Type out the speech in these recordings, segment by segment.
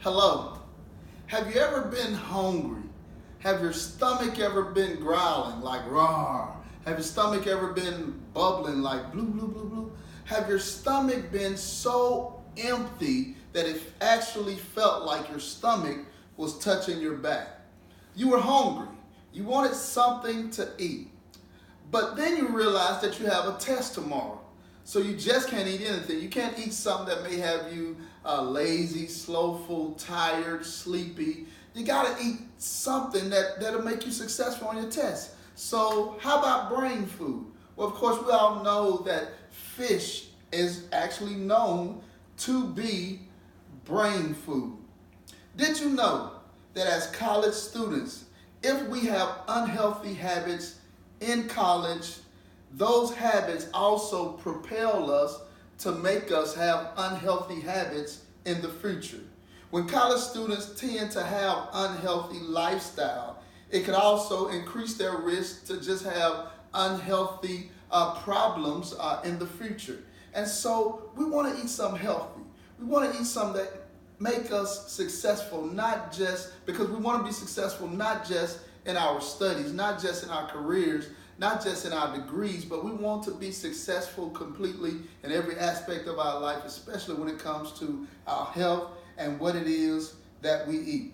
Hello. Have you ever been hungry? Have your stomach ever been growling like roar? Have your stomach ever been bubbling like blue, blue, blue, blue? Have your stomach been so empty that it actually felt like your stomach was touching your back? You were hungry. You wanted something to eat. But then you realize that you have a test tomorrow. So you just can't eat anything. You can't eat something that may have you lazy, slowful, tired, sleepy. You got to eat something that'll make you successful on your test. So how about brain food? Well, of course, we all know that fish is actually known to be brain food. Did you know that as college students, if we have unhealthy habits in college, those habits also propel us to make us have unhealthy habits in the future. When college students tend to have unhealthy lifestyle, it could also increase their risk to just have unhealthy problems in the future. And so we want to eat something healthy. We want to eat something that make us successful, not just because we want to be successful, not just in our studies, not just in our careers, not just in our degrees, but we want to be successful completely in every aspect of our life, especially when it comes to our health and what it is that we eat.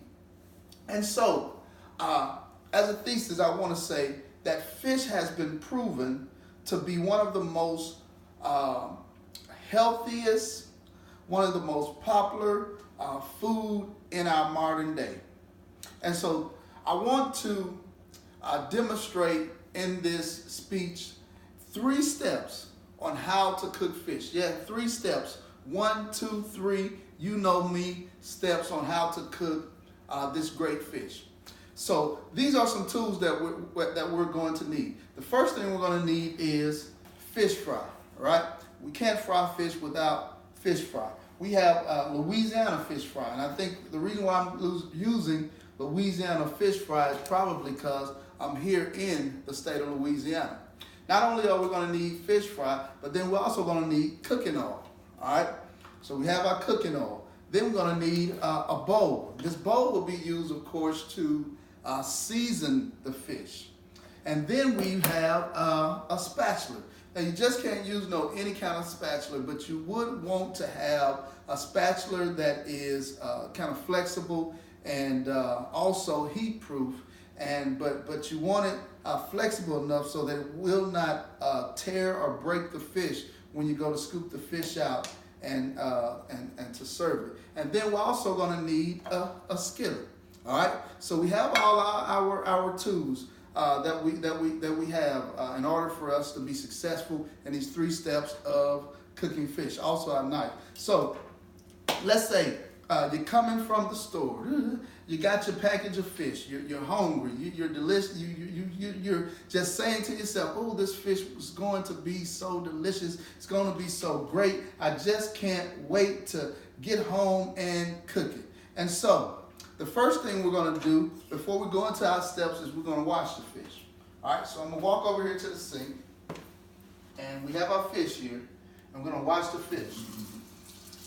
And so, as a thesis, I want to say that fish has been proven to be one of the most healthiest, one of the most popular food in our modern day. And so I want to demonstrate in this speech 3 steps on how to cook fish. Yeah, 3 steps. 1, 2, 3, you know me, steps on how to cook this great fish. So these are some tools that we're going to need. The first thing we're going to need is fish fry, all right? We can't fry fish without fish fry. We have Louisiana fish fry, and I think the reason why I'm using Louisiana fish fry is probably because I'm here in the state of Louisiana. Not only are we going to need fish fry, but then we're also going to need cooking oil, all right? So we have our cooking oil. Then we're going to need a bowl. This bowl will be used, of course, to season the fish. And then we have a spatula. Now, you just can't use any kind of spatula, but you would want to have a spatula that is kind of flexible and also heat-proof. But you want it flexible enough so that it will not tear or break the fish when you go to scoop the fish out and to serve it. And then we're also going to need a skillet. All right. So we have all our tools that we have in order for us to be successful in these 3 steps of cooking fish. Also our knife. So let's say you're coming from the store. You got your package of fish. You're hungry. You're delicious. You're just saying to yourself, "Oh, this fish is going to be so delicious. It's going to be so great. I just can't wait to get home and cook it." And so, the first thing we're going to do before we go into our steps is we're going to wash the fish. All right. So I'm going to walk over here to the sink, and we have our fish here. And we're going to wash the fish.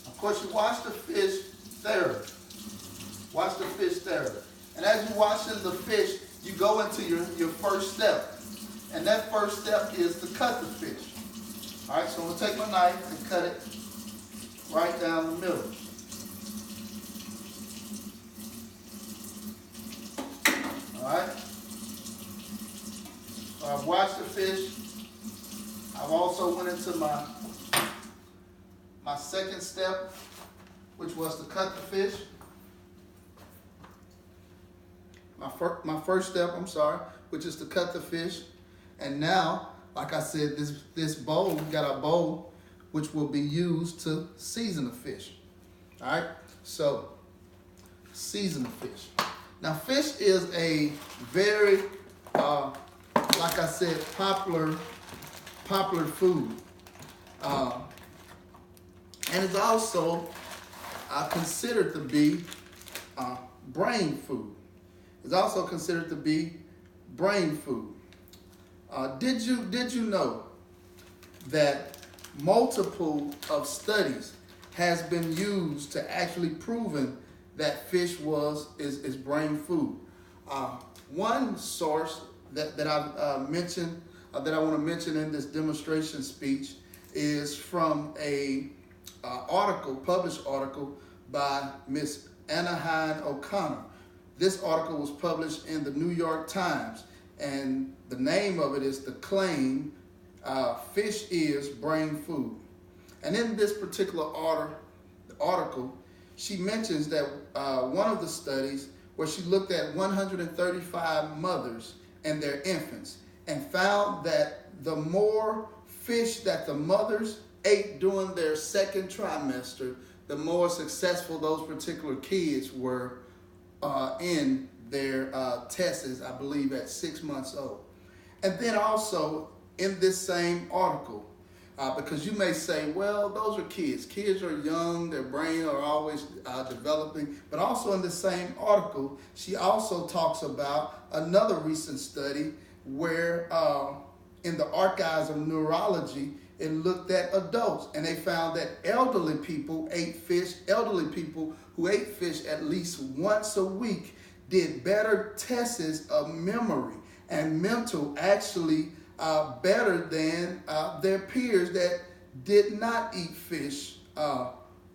Of course, you wash the fish thoroughly. Wash the fish thoroughly. And as you wash the fish, you go into your first step. And that first step is to cut the fish. All right, so I'm going to take my knife and cut it right down the middle. All right. So I've washed the fish. I've also went into my second step, which was to cut the fish. My first step, which is to cut the fish. And now, like I said, this bowl, we got our bowl, which will be used to season the fish. All right, so season the fish. Now, fish is a very, like I said, popular food. And it's also considered to be brain food. It's also considered to be brain food. Did you know that multiple of studies has been used to actually proven that fish is brain food. One source that I mentioned, that I want to mention in this demonstration speech, is from a published article by Miss Anna Hine O'Connor. This article was published in the New York Times, and the name of it is The Claim, Fish is Brain Food. And in this particular article, she mentions that one of the studies where she looked at 135 mothers and their infants and found that the more fish that the mothers ate during their second trimester, the more successful those particular kids were in their tests, I believe at 6 months old. And then also in this same article, because you may say, well, those are kids. Kids are young, their brain are always developing. But also in the same article, she also talks about another recent study where in the Archives of Neurology, it looked at adults, and they found that elderly people who ate fish at least once a week did better tests of memory and mental, actually better than their peers that did not eat fish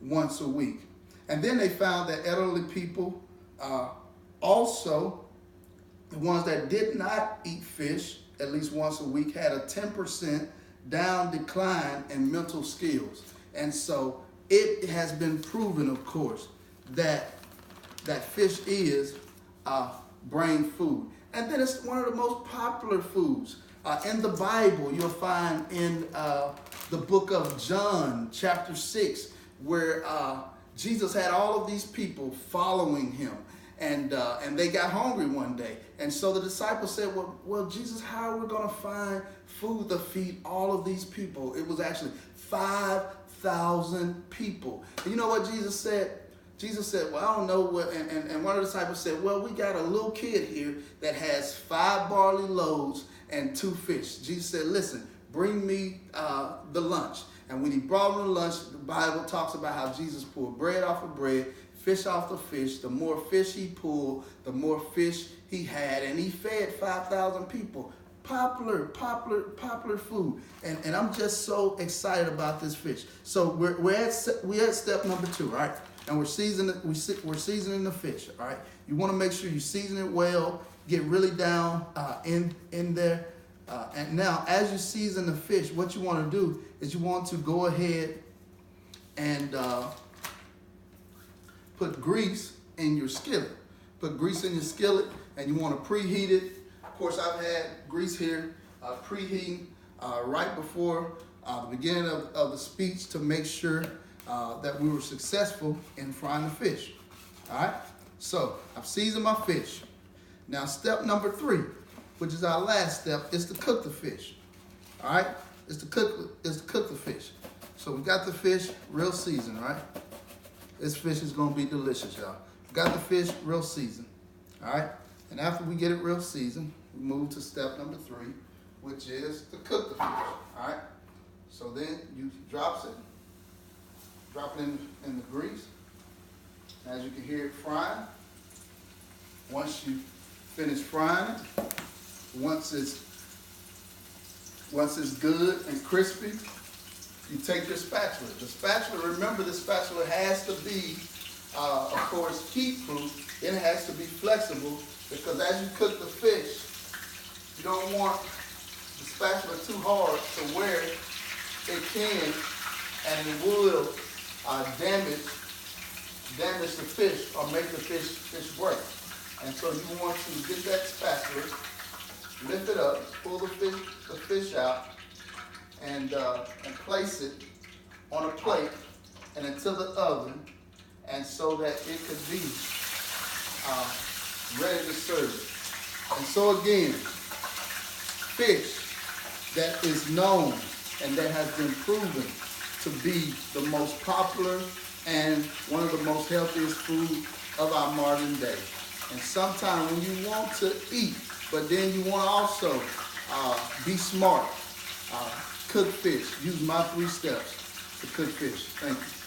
once a week. And then they found that elderly people also, the ones that did not eat fish at least once a week, had a 10% decline in mental skills. And so it has been proven, of course, that fish is brain food. And then it's one of the most popular foods. In the Bible, you'll find in the book of John, chapter 6, where Jesus had all of these people following him. And they got hungry one day. And so the disciples said, well, Jesus, how are we going to find food to feed all of these people? It was actually 5,000 people. And you know what Jesus said? Jesus said, well, I don't know what, and one of the disciples said, well, we got a little kid here that has 5 barley loaves and 2 fish. Jesus said, listen, bring me the lunch. And when he brought him the lunch, the Bible talks about how Jesus pulled bread off of bread, fish off the fish. The more fish he pulled, the more fish he had, and he fed 5,000 people. Popular food, and I'm just so excited about this fish. So we're at step number 2, right? And we're seasoning the fish, all right? You want to make sure you season it well, get really down in there. And now, as you season the fish, what you want to do is you want to go ahead and put grease in your skillet. Put grease in your skillet, and you want to preheat it. Of course, I've had grease here preheating right before the beginning of the speech to make sure that we were successful in frying the fish. All right? So I've seasoned my fish. Now, step number 3, which is our last step, is to cook the fish. All right? Is to cook the fish. So we got the fish real seasoned, right? This fish is going to be delicious, y'all. Got the fish real seasoned. All right? And after we get it real seasoned, we move to step number 3, which is to cook the fish. All right? So then you drop it in the grease. As you can hear it frying. Once you finish frying it, once it's good and crispy, you take your spatula. The spatula, remember, the spatula has to be, of course, heat-proof. Then it has to be flexible, because as you cook the fish, you don't want the spatula too hard to where it can and it will damage the fish or make the fish break. And so you want to get that spatula, lift it up, pull the fish out, and place it on a plate and into the oven, and so that it could be ready to serve. And so again, fish that is known and that has been proven to be the most popular and one of the most healthiest food of our modern day. And sometimes when you want to eat, but then you want to also be smart, cook fish. Use my 3 steps to cook fish. Thank you.